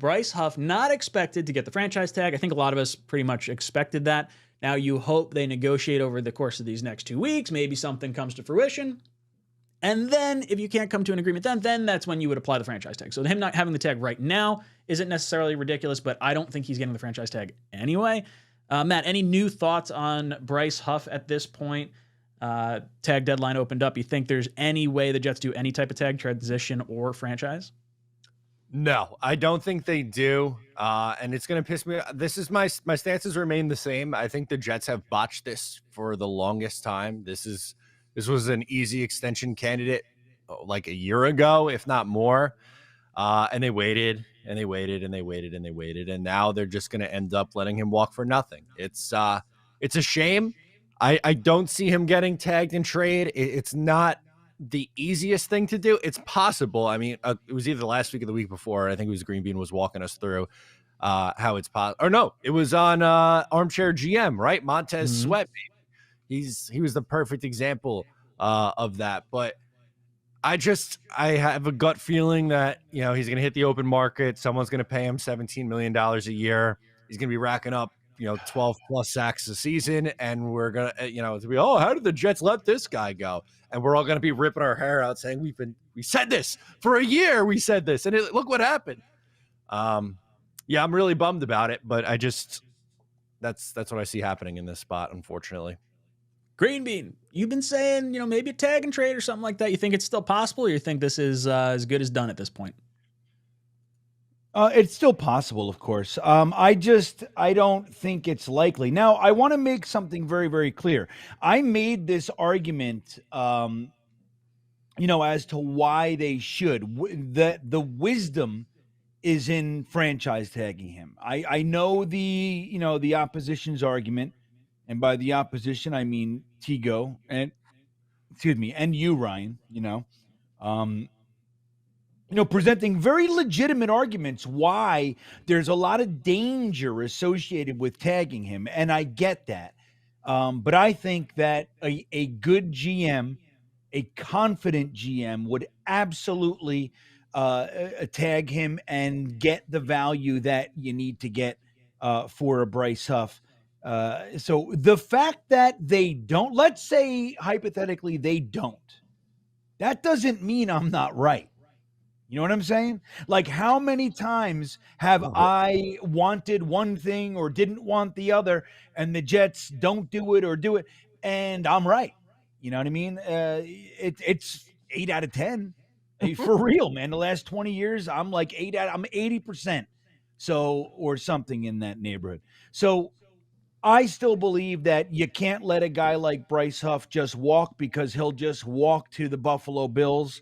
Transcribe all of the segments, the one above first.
Bryce Huff not expected to get the franchise tag. I think a lot of us pretty much expected that. Now you hope they negotiate over the course of these next 2 weeks. Maybe something comes to fruition. And then if you can't come to an agreement then that's when you would apply the franchise tag. So him not having the tag right now isn't necessarily ridiculous, but I don't think he's getting the franchise tag anyway. Matt, any new thoughts on Bryce Huff at this point? Tag deadline opened up. You think there's any way the Jets do any type of tag transition or franchise? No, I don't think they do. And it's going to piss me off. This is my stances remain the same. I think the Jets have botched this for the longest time. This was an easy extension candidate like a year ago, if not more. And they waited and they waited and they waited and they waited. And now they're just going to end up letting him walk for nothing. It's a shame. I don't see him getting tagged in trade. It's not the easiest thing to do. It's possible. I mean, it was either last week or the week before. I think it was Green Bean was walking us through how it's possible. Or no, it was on Armchair GM, right? Montez Sweat. He was the perfect example of that. But I have a gut feeling that, he's going to hit the open market. Someone's going to pay him $17 million a year. He's going to be racking up 12 plus sacks a season, and we're gonna, to be, how did the Jets let this guy go? And we're all gonna be ripping our hair out saying we said this for a year, we said this, and look what happened. Yeah, I'm really bummed about it, but that's what I see happening in this spot, unfortunately. Green Bean, you've been saying, maybe a tag and trade or something like that. You think it's still possible, or you think this is as good as done at this point? It's still possible, of course. I don't think it's likely. Now, I want to make something very, very clear. I made this argument, as to why they should. The wisdom is in franchise tagging him. I know the opposition's argument, and by the opposition I mean Tigo and you, Ryan. Presenting very legitimate arguments why there's a lot of danger associated with tagging him. And I get that. But I think that a good GM, a confident GM would absolutely tag him and get the value that you need to get for a Bryce Huff. So the fact that they don't, let's say hypothetically they don't, that doesn't mean I'm not right. You know what I'm saying? Like, how many times have I wanted one thing or didn't want the other, and the Jets don't do it or do it, and I'm right? You know what I mean? It's 8 out of 10. For real, man. The last 20 years, I'm like I'm 80%. So, or something in that neighborhood. So I still believe that you can't let a guy like Bryce Huff just walk, because he'll just walk to the Buffalo Bills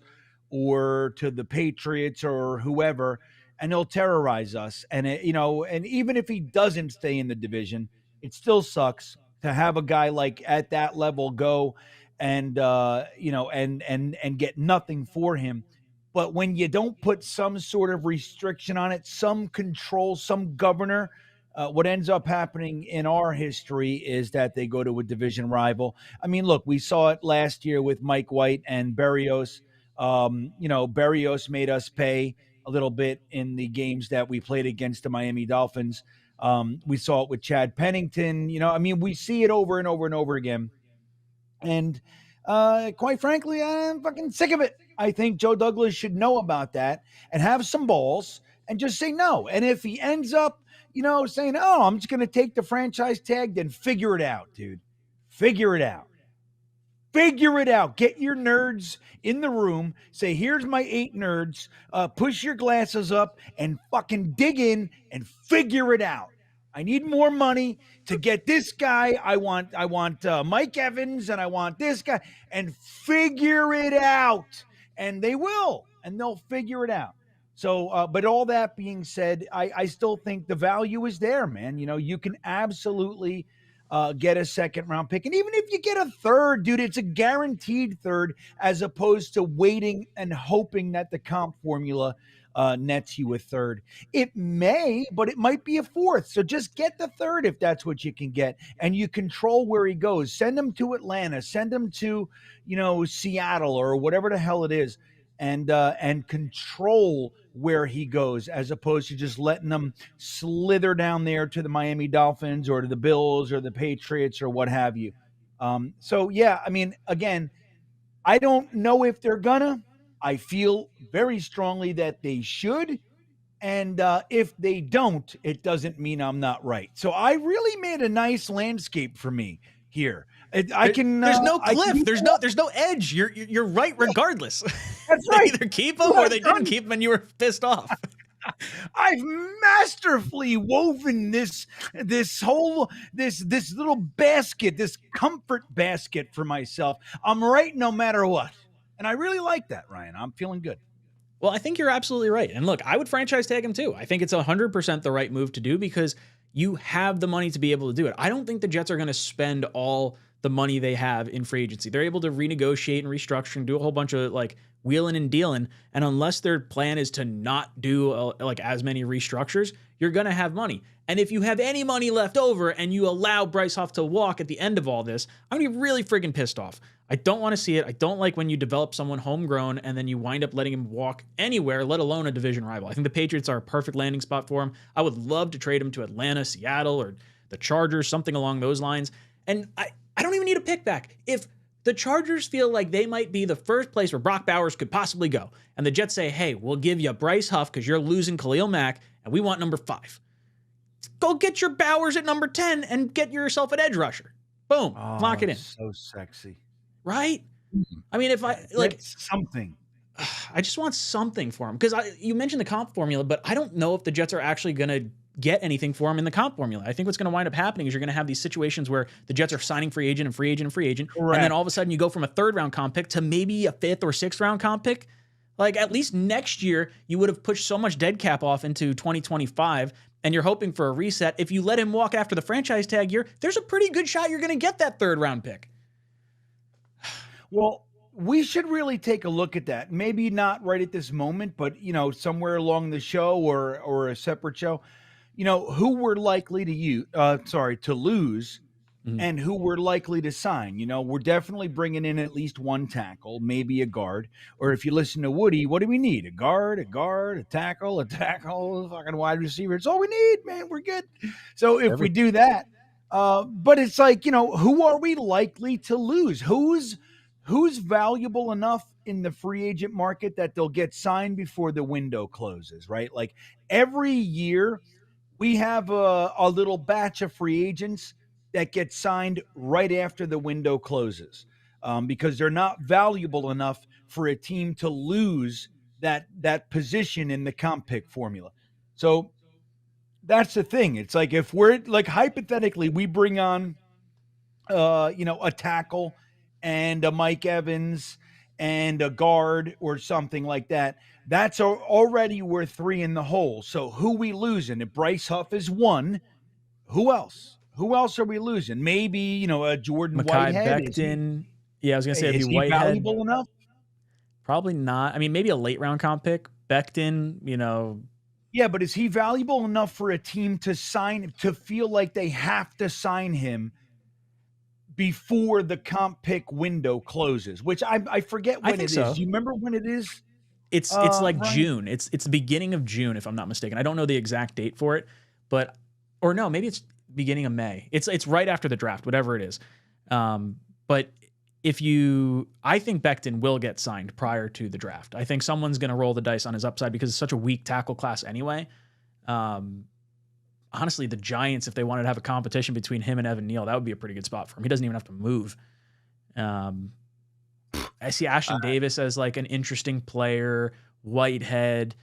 or to the Patriots or whoever, and he'll terrorize us. And and even if he doesn't stay in the division, it still sucks to have a guy like at that level go and and get nothing for him. But when you don't put some sort of restriction on it, some control, some governor, what ends up happening in our history is that they go to a division rival. I mean, look, we saw it last year with Mike White and Berrios. Berrios made us pay a little bit in the games that we played against the Miami Dolphins. We saw it with Chad Pennington. We see it over and over and over again. And quite frankly, I'm fucking sick of it. I think Joe Douglas should know about that and have some balls and just say no. And if he ends up, saying, I'm just going to take the franchise tag, then figure it out, dude. Figure it out. Figure it out. Get your nerds in the room. Say, here's my 8 nerds. Push your glasses up and fucking dig in and figure it out. I need more money to get this guy. I want Mike Evans, and I want this guy, and figure it out. And they will, and they'll figure it out. So, but all that being said, I still think the value is there, man. You can absolutely get a second round pick. And even if you get a third, dude, it's a guaranteed third, as opposed to waiting and hoping that the comp formula nets you a third. It may, but it might be a fourth. So just get the third if that's what you can get, and you control where he goes. Send him to Atlanta, send him to, Seattle or whatever the hell it is, and control where he goes, as opposed to just letting him slither down there to the Miami Dolphins or to the Bills or the Patriots or what have you. So yeah, I mean, again, I don't know if they're gonna. I feel very strongly that they should. And if they don't, it doesn't mean I'm not right. So I really made a nice landscape for me here. I can. There's no I cliff. can, There's no edge. You're right regardless. That's They right. either keep them or they didn't keep them, and you were pissed off. I've masterfully woven this little basket, this comfort basket for myself. I'm right no matter what, and I really like that, Ryan. I'm feeling good. Well, I think you're absolutely right. And look, I would franchise tag him too. I think it's 100% the right move to do because you have the money to be able to do it. I don't think the Jets are going to spend all the money they have in free agency. They're able to renegotiate and restructure and do a whole bunch of like wheeling and dealing. And unless their plan is to not do like as many restructures, you're going to have money. And if you have any money left over and you allow Bryce Huff to walk at the end of all this, I'm going to be really friggin' pissed off. I don't want to see it. I don't like when you develop someone homegrown and then you wind up letting him walk anywhere, let alone a division rival. I think the Patriots are a perfect landing spot for him. I would love to trade him to Atlanta, Seattle, or the Chargers, something along those lines. And I don't even need a pick back. If the Chargers feel like they might be the first place where Brock Bowers could possibly go, and the Jets say, hey, we'll give you Bryce Huff because you're losing Khalil Mack, and we want number 5. Go get your Bowers at number 10 and get yourself an edge rusher. Boom. Lock it in. So sexy. Right? I mean, if I like something, I just want something for him because you mentioned the comp formula, but I don't know if the Jets are actually going to get anything for him in the comp formula. I think what's going to wind up happening is you're going to have these situations where the Jets are signing free agent and free agent and free agent. Correct. And then all of a sudden you go from a 3rd round comp pick to maybe a 5th or 6th round comp pick. Like at least next year, you would have pushed so much dead cap off into 2025 and you're hoping for a reset. If you let him walk after the franchise tag year, there's a pretty good shot you're going to get that 3rd round pick. Well, we should really take a look at that. Maybe not right at this moment, but somewhere along the show or a separate show, who we're likely to lose and who we're likely to sign. We're definitely bringing in at least one tackle, maybe a guard. Or if you listen to Woody, what do we need? A guard, a tackle, a fucking wide receiver. It's all we need, man. We're good. So if we do that, but it's like, who are we likely to lose? Who's valuable enough in the free agent market that they'll get signed before the window closes, right? Like every year we have a little batch of free agents that get signed right after the window closes because they're not valuable enough for a team to lose that position in the comp pick formula. So that's the thing. It's like if we're like hypothetically we bring on a tackle and a Mike Evans and a guard or something like that, that's already we're 3 in the hole. So who we losing? If Bryce Huff is 1, who else? Who else are we losing? Maybe, a Jordan Mekhi Whitehead. Becton. Yeah, I was going to say, is if he Whitehead. valuable enough? Probably not. I mean, maybe a late round comp pick. Becton, Yeah, but is he valuable enough for a team to feel like they have to sign him before the comp pick window closes, which I forget when it is. So. Do you remember when it is? It's like Ryan? June. It's the beginning of June, if I'm not mistaken. I don't know the exact date for it, or no, maybe it's beginning of May. It's right after the draft, whatever it is. But I think Becton will get signed prior to the draft. I think someone's going to roll the dice on his upside because it's such a weak tackle class anyway. Honestly, the Giants, if they wanted to have a competition between him and Evan Neal, that would be a pretty good spot for him. He doesn't even have to move. I see Ashton Davis as like an interesting player, Whitehead,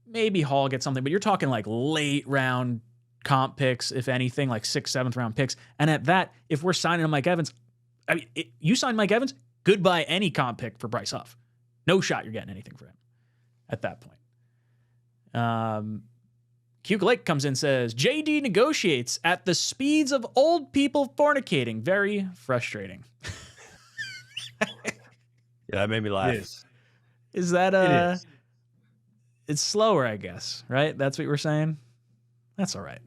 maybe Hall gets something, but you're talking like late round comp picks, if anything, like 6th, 7th round picks. And at that, if we're signing a Mike Evans, I mean, you sign Mike Evans, goodbye any comp pick for Bryce Huff. No shot you're getting anything for him at that point. �'𝐶 comes in and says, JD negotiates at the speeds of old people fornicating. Very frustrating. Yeah, that made me laugh. Is that It is. It's slower, I guess, right? That's what we're saying? That's all right.